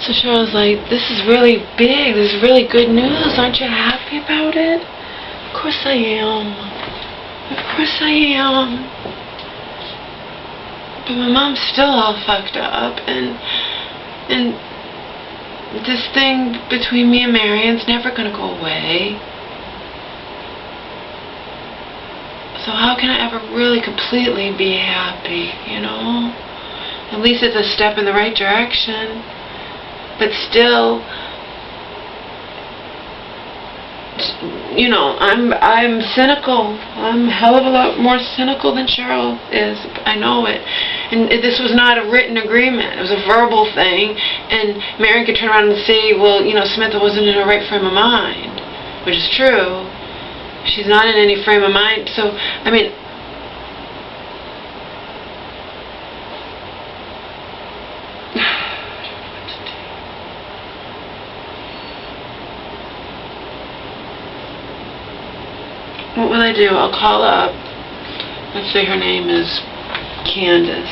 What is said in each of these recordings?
So Cheryl's like, this is really big, this is really good news, aren't you happy about it? Of course I am. Of course I am. But my mom's still all fucked up, and this thing between me and Marion's never gonna go away. So how can I ever really completely be happy, you know? At least it's a step in the right direction. But still, you know, I'm cynical. I'm a hell of a lot more cynical than Cheryl is. I know it. And this was not a written agreement. It was a verbal thing. And Marion could turn around and say, well, you know, Samantha wasn't in her right frame of mind, which is true. She's not in any frame of mind. So, I mean, what will I do? I'll call up. Let's say her name is Candace.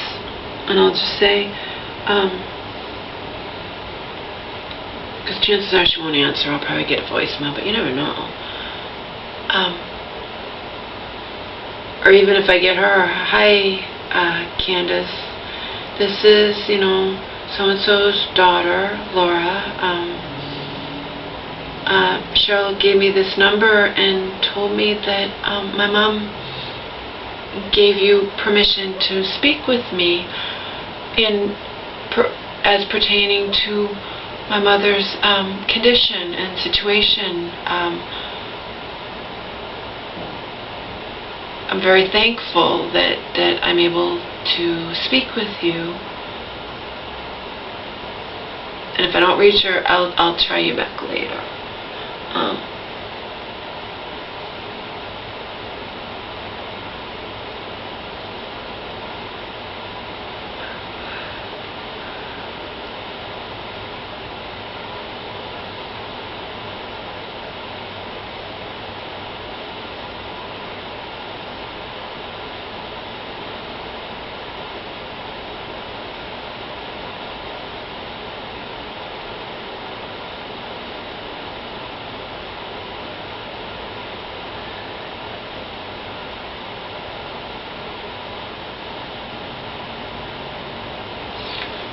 And I'll just say, because chances are she won't answer. I'll probably get a voicemail, but you never know. Or even if I get her, hi, Candace. This is, you know, so-and-so's daughter, Laura. Cheryl gave me this number and told me that my mom gave you permission to speak with me as pertaining to my mother's condition and situation. I'm very thankful that I'm able to speak with you. And if I don't reach her, I'll try you back later.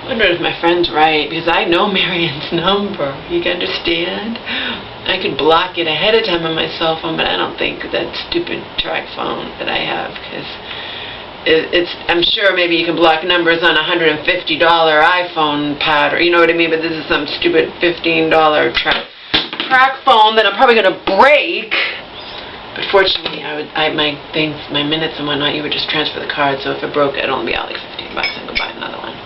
I wonder if my friend's right, because I know Marion's number. You can understand? I could block it ahead of time on my cell phone, but I don't think that stupid track phone that I have, because I'm sure maybe you can block numbers on a $150 iPhone pad, or you know what I mean, but this is some stupid $15 track phone that I'm probably going to break. But fortunately, my minutes and whatnot, you would just transfer the card, so if it broke, it'd only be out like $15 and go buy another one.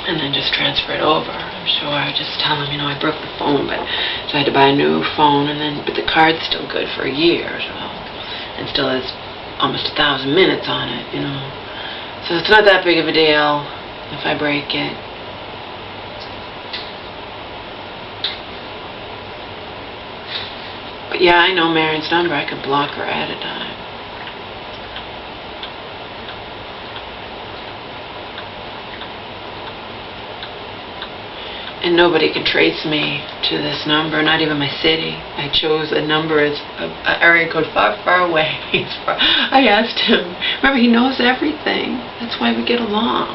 And then just transfer it over. I'm sure. I just tell him, you know, I broke the phone, so I had to buy a new phone, but the card's still good for a year, so, and still has almost 1,000 minutes on it, you know. So it's not that big of a deal if I break it. But yeah, I know Marion's number. I could block her at a time. And nobody can trace me to this number, not even my city. I chose a number as an area code far, far away. I asked him. Remember, he knows everything. That's why we get along.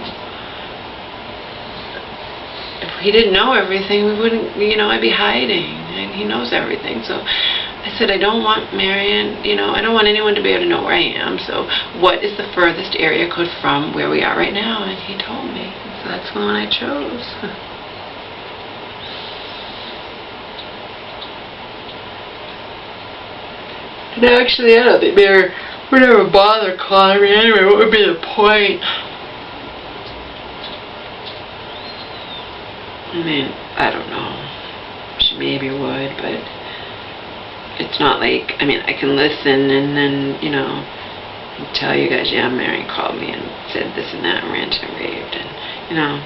If he didn't know everything, we wouldn't, you know, I'd be hiding. And he knows everything. So I said, I don't want Marion, you know, I don't want anyone to be able to know where I am. So what is the furthest area code from where we are right now? And he told me. So that's the one I chose. And actually, I don't think they would ever bother calling me anyway. What would be the point? I mean, I don't know. She maybe would, but it's not like, I mean, I can listen and then, you know, tell you guys, yeah, Marion called me and said this and that and ranted and raved, and, you know,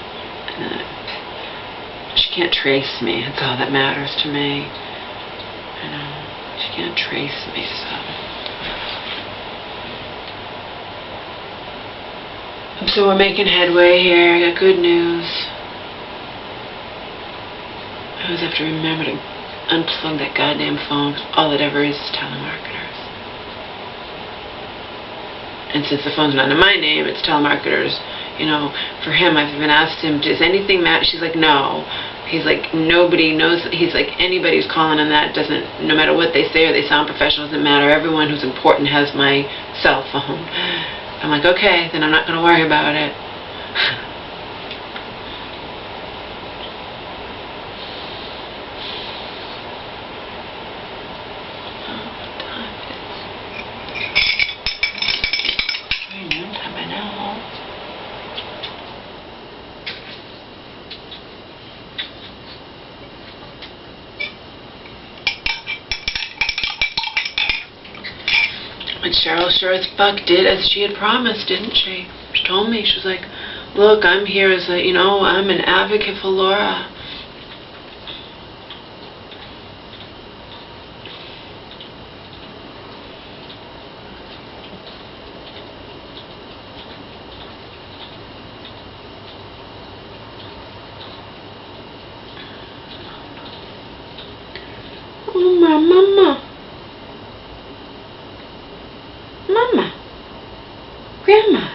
she can't trace me. That's all that matters to me. You know. She can't trace me, so. So we're making headway here. I got good news. I always have to remember to unplug that goddamn phone, because all it ever is telemarketers. And since the phone's not in my name, it's telemarketers. You know, for him, I've even asked him, does anything matter? She's like, no. He's like, nobody knows. He's like, anybody who's calling on that doesn't, no matter what they say or they sound professional, doesn't matter. Everyone who's important has my cell phone. I'm like, okay, then I'm not going to worry about it. And Cheryl sure as fuck did as she had promised, didn't she? She told me, she was like, look, I'm here as a, you know, I'm an advocate for Laura. Oh, my mama. Mama, Grandma.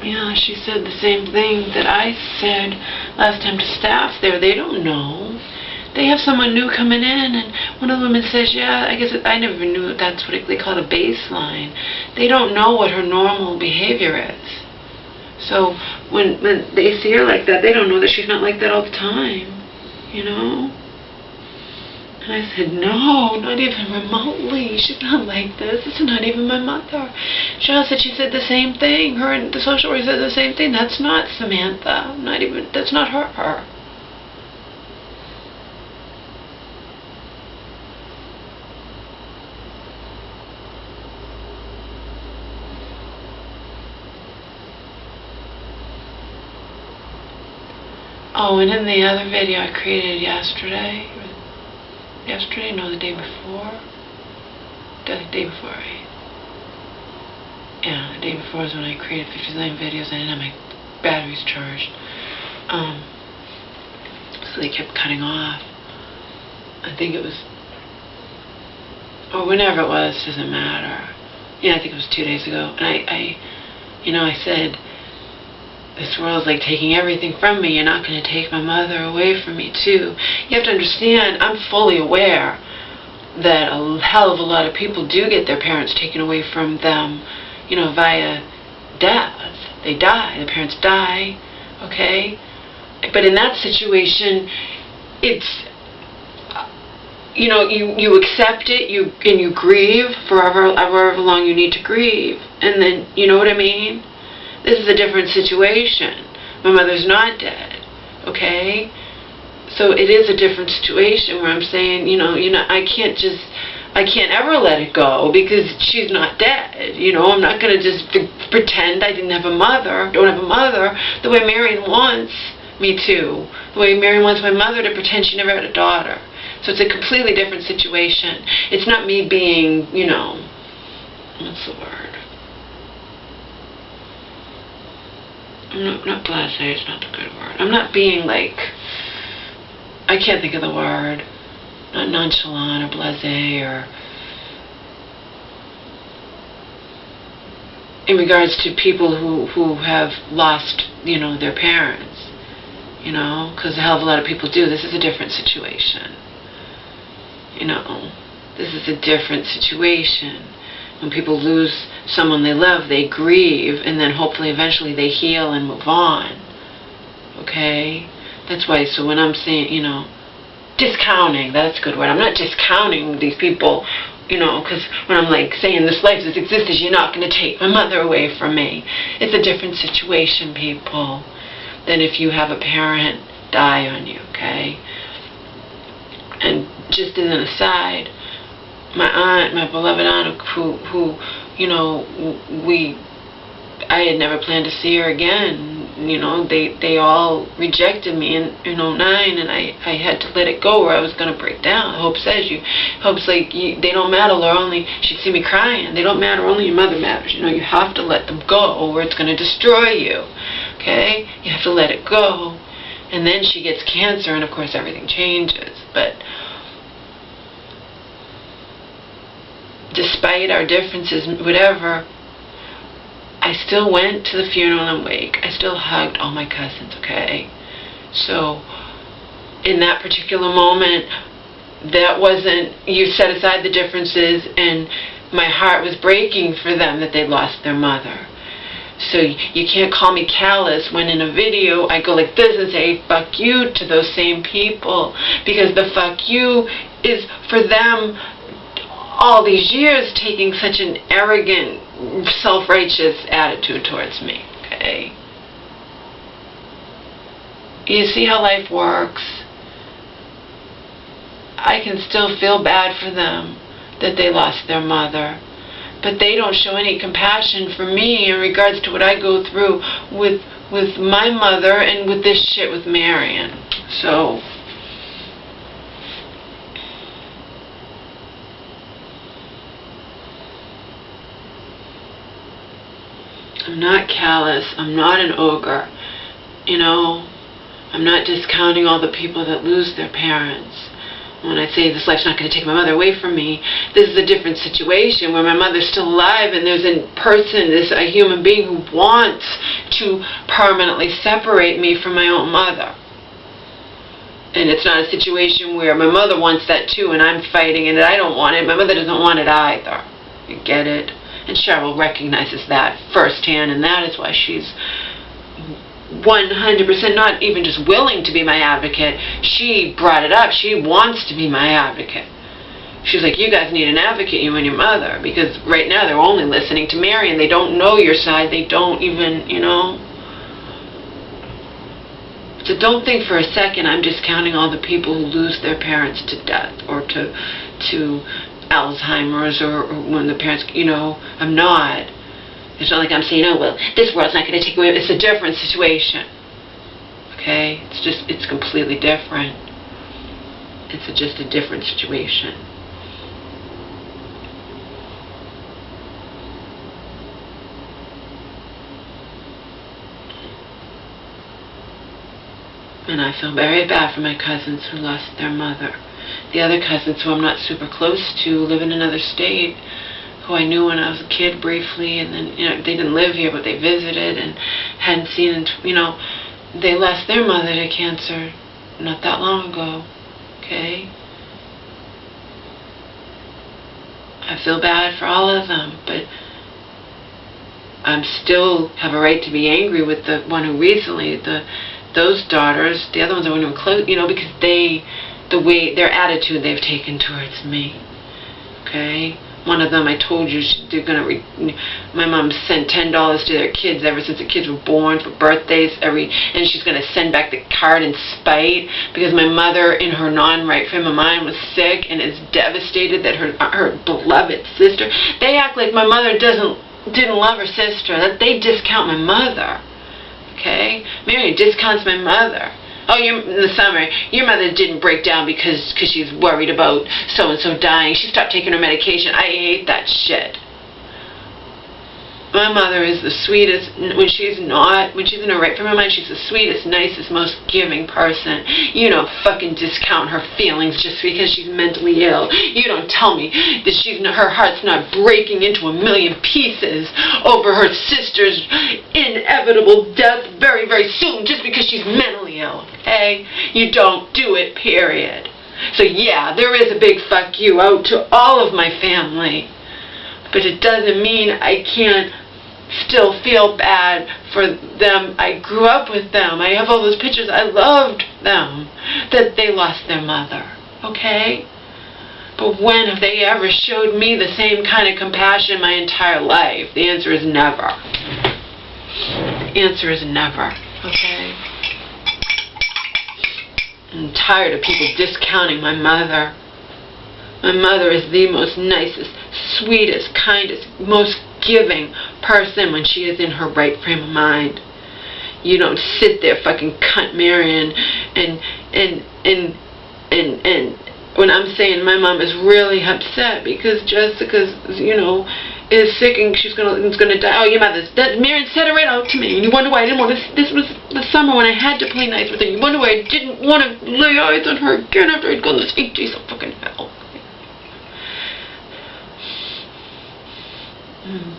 Yeah, she said the same thing that I said last time to staff there. They don't know. They have someone new coming in, and one of the women says, yeah, I guess I never knew that's what they call a baseline. They don't know what her normal behavior is. So when they see her like that, they don't know that she's not like that all the time, you know? And I said, no, not even remotely. She's not like this. This is not even my mother. Cheryl said she said the same thing. Her and the social worker said the same thing. That's not Samantha. Not even, that's not her. Oh, and in the other video I created yesterday, no, the day before? The day before, right? Yeah, the day before is when I created 59 videos. I didn't have my batteries charged. So they kept cutting off. I think it was, or whenever it was, doesn't matter. Yeah, I think it was 2 days ago. And I said, this world's like taking everything from me. You're not going to take my mother away from me, too. You have to understand, I'm fully aware that a hell of a lot of people do get their parents taken away from them, you know, via death. They die. The parents die, okay? But in that situation, it's, you know, you accept it, and you grieve forever, however long you need to grieve. And then, you know what I mean? This is a different situation. My mother's not dead, okay? So it is a different situation where I'm saying, you know, I can't ever let it go because she's not dead. You know, I'm not going to just pretend I didn't have a mother, don't have a mother, the way Marion wants me to. The way Marion wants my mother to pretend she never had a daughter. So it's a completely different situation. It's not me being, you know, what's the word? Not blasé, it's not the good word. I'm not being like, I can't think of the word, not nonchalant or blasé, or in regards to people who have lost, you know, their parents, you know, because a hell of a lot of people do. This is a different situation, you know, this is a different situation. When people lose someone they love, they grieve, and then hopefully eventually they heal and move on. Okay? That's why, so when I'm saying, you know, discounting, that's a good word. I'm not discounting these people You know, because when I'm like saying this life has existed, you're not going to take my mother away from me. It's a different situation, people, than if you have a parent die on you, okay? And just as an aside, my aunt, my beloved aunt, who you know, I had never planned to see her again. You know, they all rejected me in '09, and I had to let it go, or I was going to break down. Hope says they don't matter, Laura. Only she'd see me crying. They don't matter. Only your mother matters. You know, you have to let them go, or it's going to destroy you. Okay, you have to let it go. And then she gets cancer, and of course everything changes. But despite our differences, whatever, I still went to the funeral and wake. I still hugged all my cousins, okay? So, in that particular moment, that wasn't, you set aside the differences, and my heart was breaking for them that they lost their mother. So you can't call me callous when in a video I go like this and say fuck you to those same people, because the fuck you is for them all these years taking such an arrogant, self-righteous attitude towards me, okay? You see how life works? I can still feel bad for them that they lost their mother, but they don't show any compassion for me in regards to what I go through with my mother and with this shit with Marion. So I'm not callous. I'm not an ogre. You know, I'm not discounting all the people that lose their parents. When I say this life's not going to take my mother away from me, this is a different situation where my mother's still alive and there's a person, a human being who wants to permanently separate me from my own mother. And it's not a situation where my mother wants that too and I'm fighting and I don't want it. My mother doesn't want it either. You get it? And Cheryl recognizes that firsthand, and that is why she's 100% not even just willing to be my advocate. She brought it up. She wants to be my advocate. She's like, you guys need an advocate, you and your mother, because right now they're only listening to Mary and they don't know your side. They don't even, you know. So don't think for a second I'm discounting all the people who lose their parents to death or to Alzheimer's or when the parents, you know, I'm not. It's not like I'm saying, oh, well, this world's not going to take away. It's a different situation. Okay? It's completely different. It's just a different situation. And I feel very bad for my cousins who lost their mother. The other cousins who I'm not super close to live in another state, who I knew when I was a kid briefly, and then, you know, they didn't live here, but they visited and hadn't seen, and, you know, they lost their mother to cancer not that long ago, okay? I feel bad for all of them, but I still have a right to be angry with the one who recently, those daughters, the other ones I weren't even close, you know, because the way, their attitude they've taken towards me, okay? One of them, I told you, they're going to, my mom sent $10 to their kids ever since the kids were born for birthdays, and she's going to send back the card in spite because my mother, in her non-right frame of mind, was sick and is devastated that her beloved sister, they act like my mother didn't love her sister, that they discount my mother, okay? Mary discounts my mother. Oh, in the summer, your mother didn't break down because she's worried about so-and-so dying. She stopped taking her medication. I hate that shit. My mother is the sweetest, when she's in her right frame of mind, she's the sweetest, nicest, most giving person. You don't fucking discount her feelings just because she's mentally ill. You don't tell me that her heart's not breaking into a million pieces over her sister's inevitable death very, very soon just because she's mentally ill, okay? You don't do it, period. So yeah, there is a big fuck you out to all of my family. But it doesn't mean I can't still feel bad for them. I grew up with them. I have all those pictures. I loved them. That they lost their mother. Okay? But when have they ever showed me the same kind of compassion my entire life? The answer is never. The answer is never. Okay? I'm tired of people discounting my mother. My mother is the most nicest, sweetest, kindest, most giving person when she is in her right frame of mind. You don't sit there fucking cunt Marion and when I'm saying my mom is really upset because Jessica's, is sick and she's gonna die. Oh, your mother's dead. Marion said it right out to me. And you wonder why I didn't want to. This was the summer when I had to play nice with her. You wonder why I didn't want to lay eyes on her again after I'd gone this 8 days of fucking hell.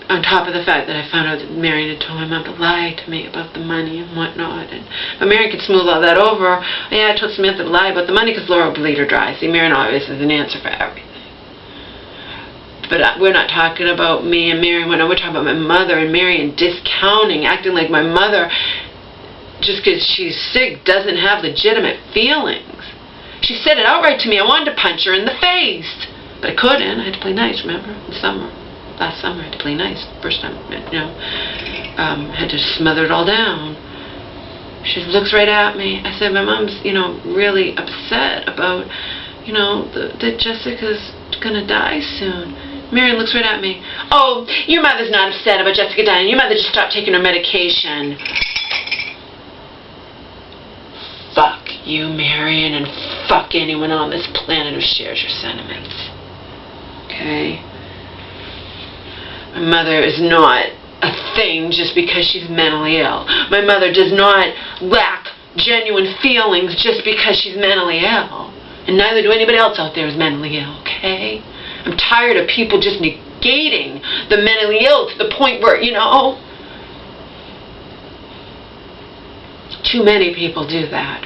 On top of the fact that I found out that Marion had told my mom to lie to me about the money and whatnot. But Marion could smooth all that over. Yeah, I told Samantha to lie about the money because Laura would bleed her dry. See, Marion always has an answer for everything. But we're not talking about me and Marion. We're talking about my mother and Marion discounting, acting like my mother, just because she's sick, doesn't have legitimate feelings. She said it outright to me. I wanted to punch her in the face. But I couldn't. I had to play nice, remember? In the summer. Last summer, I had to play nice. First time, had to smother it all down. She looks right at me. I said, my mom's, really upset about, that Jessica's gonna die soon. Marion looks right at me. Oh, your mother's not upset about Jessica dying. Your mother just stopped taking her medication. Fuck you, Marion, and fuck anyone on this planet who shares your sentiments. Okay? My mother is not a thing just because she's mentally ill. My mother does not lack genuine feelings just because she's mentally ill. And neither do anybody else out there who's mentally ill, okay? I'm tired of people just negating the mentally ill to the point where, too many people do that.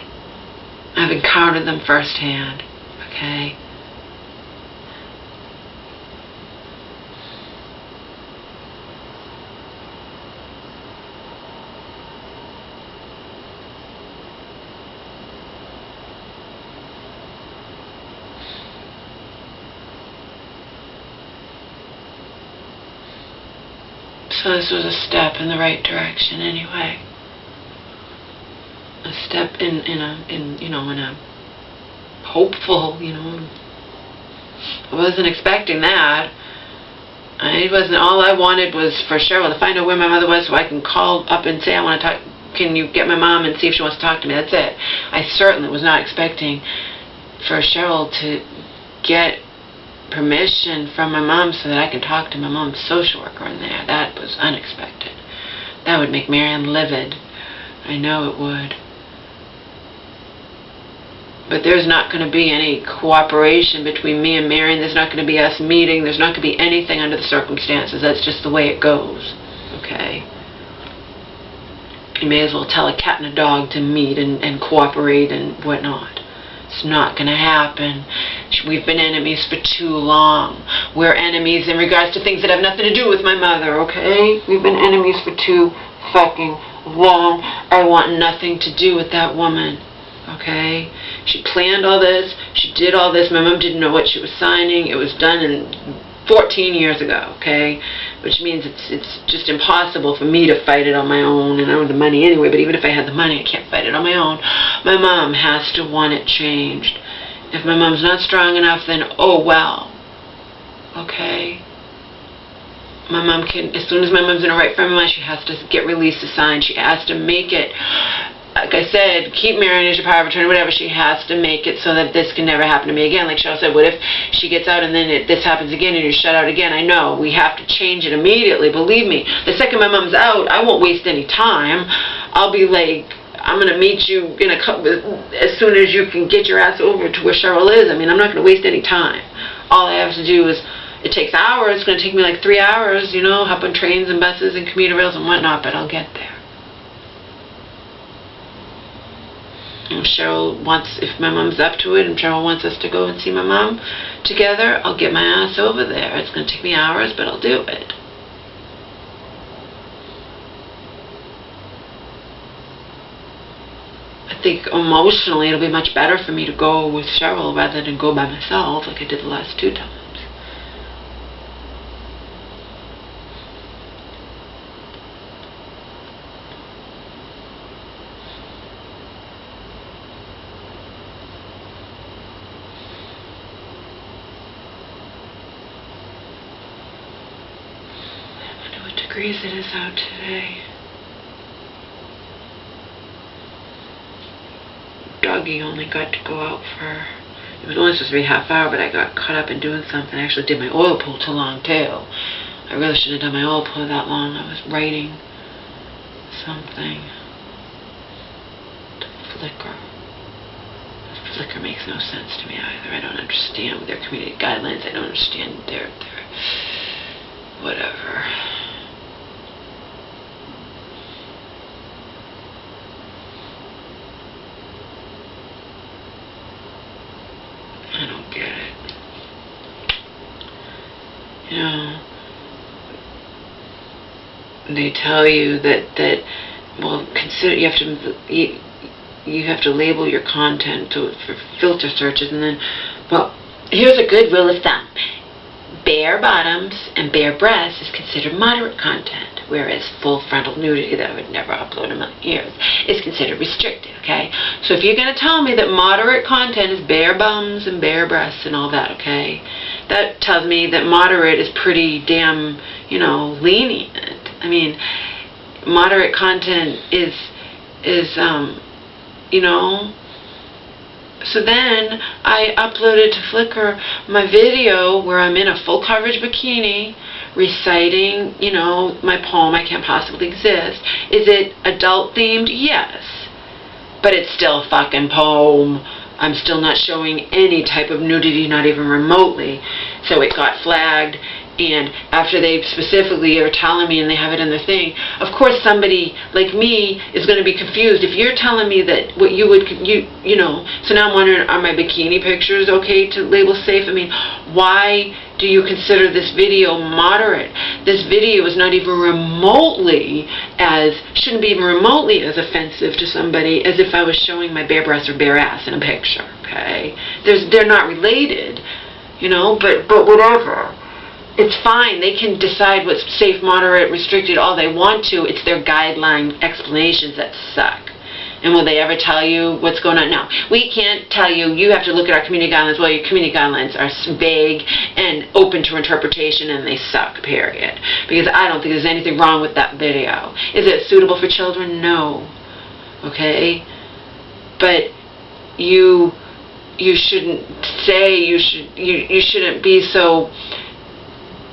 I've encountered them firsthand, okay? So this was a step in the right direction anyway. A step in a hopeful, I wasn't expecting that. All I wanted was for Cheryl to find out where my mother was so I can call up and say, I want to talk, can you get my mom and see if she wants to talk to me? That's it. I certainly was not expecting for Cheryl to get permission from my mom so that I can talk to my mom's social worker in there. That was unexpected. That would make Marianne livid. I know it would. But there's not going to be any cooperation between me and Marion. There's not going to be us meeting. There's not going to be anything under the circumstances. That's just the way it goes. Okay? You may as well tell a cat and a dog to meet and cooperate and whatnot. It's not going to happen. We've been enemies for too long. We're enemies in regards to things that have nothing to do with my mother, okay? We've been enemies for too fucking long. I want nothing to do with that woman, okay? She planned all this. She did all this. My mom didn't know what she was signing. It was done in 14 years ago, okay? Which means it's just impossible for me to fight it on my own, and I don't have the money anyway, but even if I had the money, I can't fight it on my own. My mom has to want it changed. If my mom's not strong enough, then oh well, okay? My mom can, as soon as my mom's in her right frame of mind, she has to get release to sign. She has to make it, like I said, keep Marion as your power of attorney, whatever. She has to make it so that this can never happen to me again. Like Cheryl said, what if she gets out and then this happens again and you're shut out again? I know. We have to change it immediately. Believe me. The second my mom's out, I won't waste any time. I'll be like, I'm going to meet you in as soon as you can get your ass over to where Cheryl is. I mean, I'm not going to waste any time. All I have to do is, it takes hours. It's going to take me like 3 hours, hop on trains and buses and commuter rails and whatnot, but I'll get there. If Cheryl wants, if my mom's up to it and Cheryl wants us to go and see my mom together, I'll get my ass over there. It's going to take me hours, but I'll do it. But think emotionally it'll be much better for me to go with Cheryl rather than go by myself like I did the last 2 times. I wonder what degrees it is out today. Doggy only got to go out for, it was only supposed to be a half hour, but I got caught up in doing something. I actually did my oil pull to long tail. I really shouldn't have done my oil pull that long. I was writing something. Flicker. Flicker makes no sense to me either. I don't understand their community guidelines. I don't understand their whatever. I don't get it. You know, they tell you that well, consider you have to label your content for filter searches, and then, well, here's a good rule of thumb: bare bottoms and bare breasts is considered moderate content, whereas full frontal nudity that I would never upload in my ears is considered restricted. Okay, so if you're going to tell me that moderate content is bare bums and bare breasts and all that, okay, that tells me that moderate is pretty damn, you know, lenient. I mean, moderate content is you know. So then I uploaded to Flickr my video where I'm in a full coverage bikini reciting, you know, my poem, I Can't Possibly Exist. Is it adult themed? Yes. But it's still a fucking poem. I'm still not showing any type of nudity, not even remotely. So it got flagged. And after they specifically are telling me and they have it in their thing, of course somebody like me is going to be confused. If you're telling me that what you would, you know, so now I'm wondering, are my bikini pictures okay to label safe? I mean, why do you consider this video moderate? This video is not even remotely shouldn't be even remotely as offensive to somebody as if I was showing my bare breasts or bare ass in a picture, okay? They're not related, you know, but whatever. It's fine. They can decide what's safe, moderate, restricted, all they want to. It's their guideline explanations that suck. And will they ever tell you what's going on? No. We can't tell you. You have to look at our community guidelines. Well, your community guidelines are vague and open to interpretation, and they suck, period. Because I don't think there's anything wrong with that video. Is it suitable for children? No. Okay? But you shouldn't say, you shouldn't be so...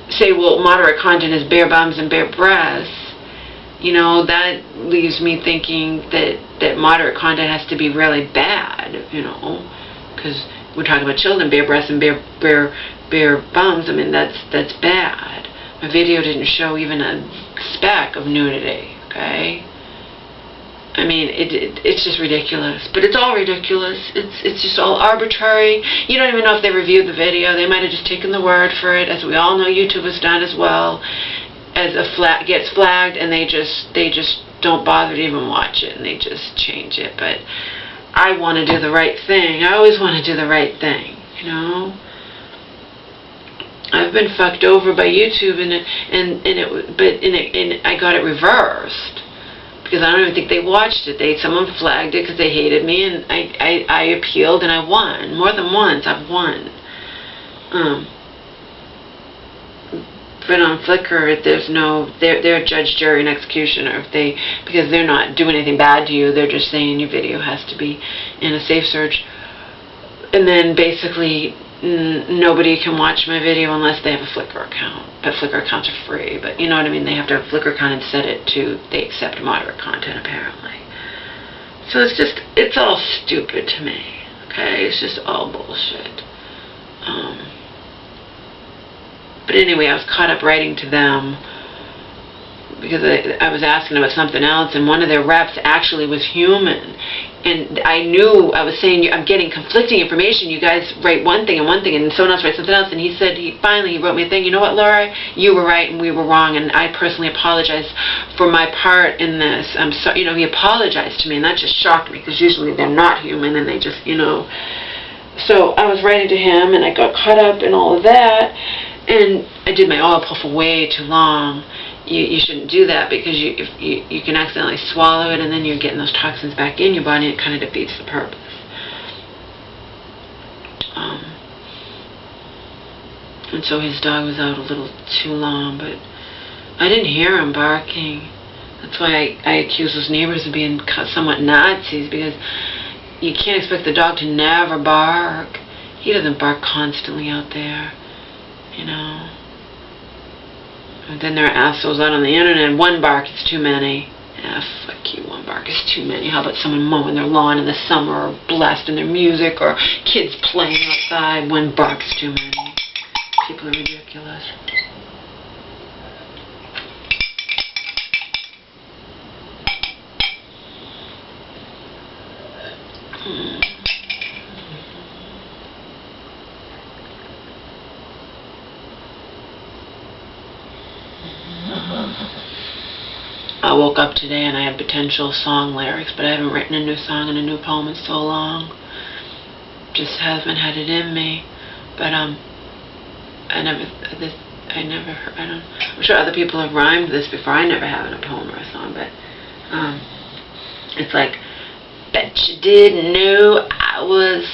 say, well, moderate content is bare bums and bare breasts. You know, that leaves me thinking that moderate content has to be really bad, you know, because we're talking about children, bare breasts and bare bums. I mean, that's bad. My video didn't show even a speck of nudity, okay? I mean, it's just ridiculous. But it's all ridiculous. It's just all arbitrary. You don't even know if they reviewed the video. They might have just taken the word for it. As we all know, YouTube has done as well. As gets flagged, and they just don't bother to even watch it, and they just change it. But I want to do the right thing. I always want to do the right thing, you know. I've been fucked over by YouTube, and I got it reversed. Because I don't even think they watched it. Someone flagged it because they hated me, and I appealed and I won. More than once, I've won. But on Flickr, there's no, they're judge, jury, and executioner. Because they're not doing anything bad to you, they're just saying your video has to be in a safe search. And then basically, nobody can watch my video unless they have a Flickr account. But Flickr accounts are free. But you know what I mean? They have to have a Flickr account and set it to, they accept moderate content apparently. So it's all stupid to me. Okay? It's just all bullshit. But anyway, I was caught up writing to them because I was asking about something else, and one of their reps actually was human. And I knew, I was saying, I'm getting conflicting information. You guys write one thing, and someone else writes something else. And he said, he wrote me a thing. You know what, Laura? You were right and we were wrong, and I personally apologize for my part in this. I'm sorry. He apologized to me, and that just shocked me, because usually they're not human, and they just, So I was writing to him, and I got caught up in all of that, and I did my oil pull for way too long. You shouldn't do that, because you can accidentally swallow it, and then you're getting those toxins back in your body, and it kind of defeats the purpose. And so his dog was out a little too long, but I didn't hear him barking. That's why I accuse those neighbors of being somewhat Nazis, because you can't expect the dog to never bark. He doesn't bark constantly out there, And then there are assholes out on the internet, one bark is too many. Yeah, fuck you, one bark is too many. How about someone mowing their lawn in the summer, or blasting their music, or kids playing outside? One bark is too many. People are ridiculous. I woke up today and I had potential song lyrics, but I haven't written a new song and a new poem in so long. Just haven't had it in me. But I'm sure other people have rhymed this before. I never have in a poem or a song, but it's like, bet you didn't know I was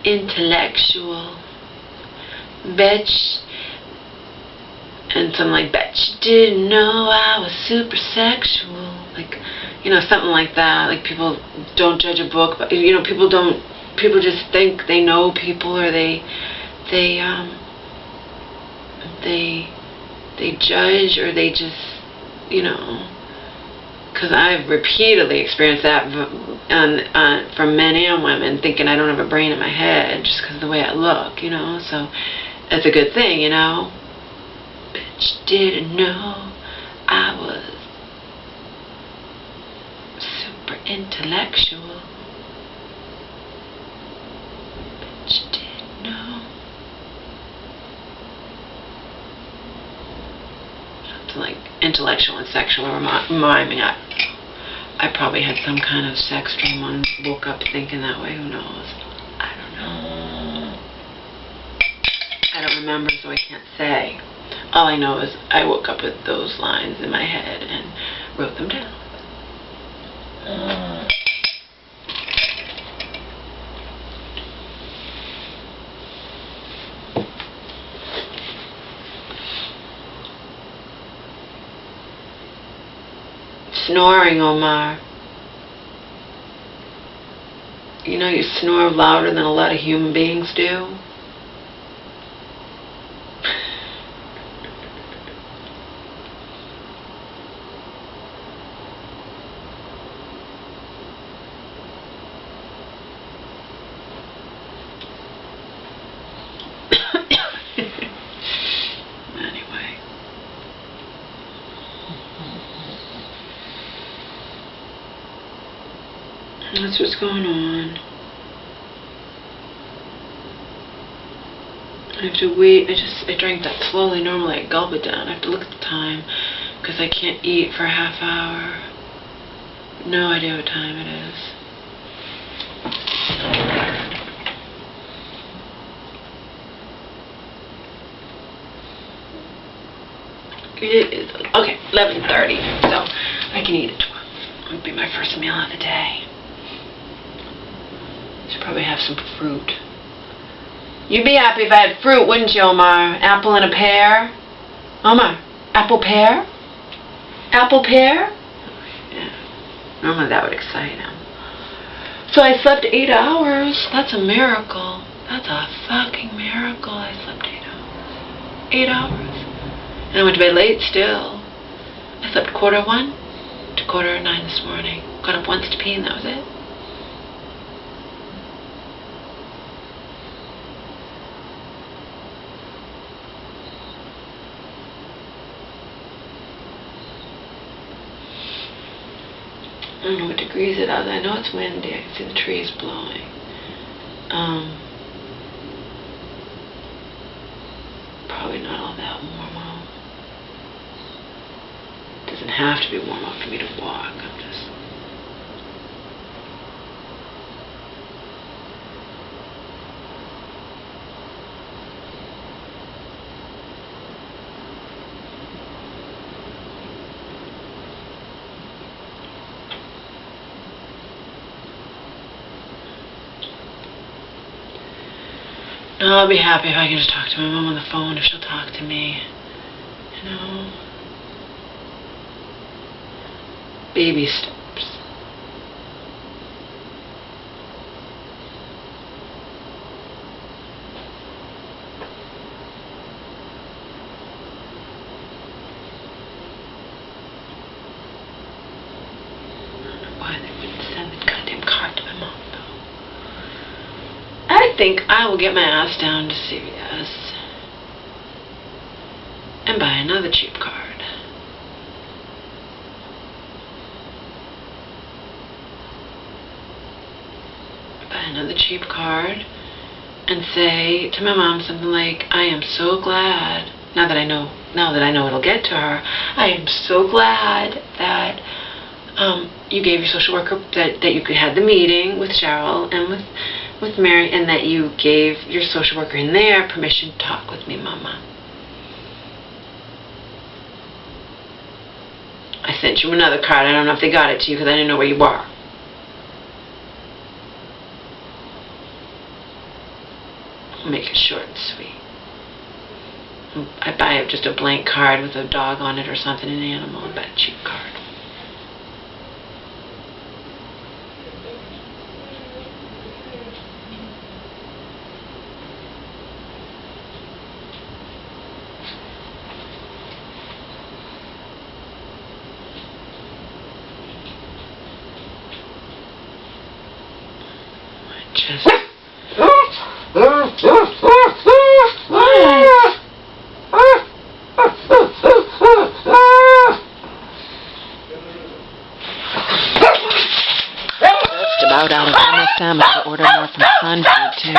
intellectual. And something like, bet you didn't know I was super sexual. Like, something like that. Like, people don't judge a book, but, people just think they know people, or they judge, or they just, because I've repeatedly experienced that from men and women, thinking I don't have a brain in my head just because of the way I look, so that's a good thing, Bitch didn't know I was super intellectual. Bitch didn't know. Something like intellectual and sexual rhyming. I probably had some kind of sex dream and woke up thinking that way. Who knows? I don't know. I don't remember, so I can't say. All I know is I woke up with those lines in my head and wrote them down. Snoring, Omar. You snore louder than a lot of human beings do. That's what's going on. I have to wait. I drank that slowly. Normally I gulp it down. I have to look at the time, because I can't eat for a half hour. No idea what time it is. It is, okay, 11:30, so I can eat at 12. It'll be my first meal of the day. Should probably have some fruit. You'd be happy if I had fruit, wouldn't you, Omar? Apple and a pear? Omar, apple pear? Apple pear? Yeah. Normally that would excite him. So I slept 8 hours. That's a miracle. That's a fucking miracle. I slept 8 hours. 8 hours. And I went to bed late still. I slept 1:45 to 8:45 this morning. Got up once to pee, and that was it. don't know what degrees it is. I know it's windy. I can see the trees blowing. Probably not all that warm out. It doesn't have to be warm out for me to walk. I'm just... I'll be happy if I can just talk to my mom on the phone, if she'll talk to me. You know? Baby steps. I don't know why they wouldn't send the goddamn card to my mom, though. I think I will get my ass down to CVS and buy another cheap card. Buy another cheap card and say to my mom something like, I am so glad, now that I know it'll get to her, I am so glad that you gave your social worker, that you had the meeting with Cheryl and with Mary, and that you gave your social worker in there permission to talk with me, Mama. I sent you another card. I don't know if they got it to you because I didn't know where you were. I'll make it short and sweet. I buy just a blank card with a dog on it or something, an animal, I buy a cheap card. Just... Just about out of MSM. I order more from Sun Food too.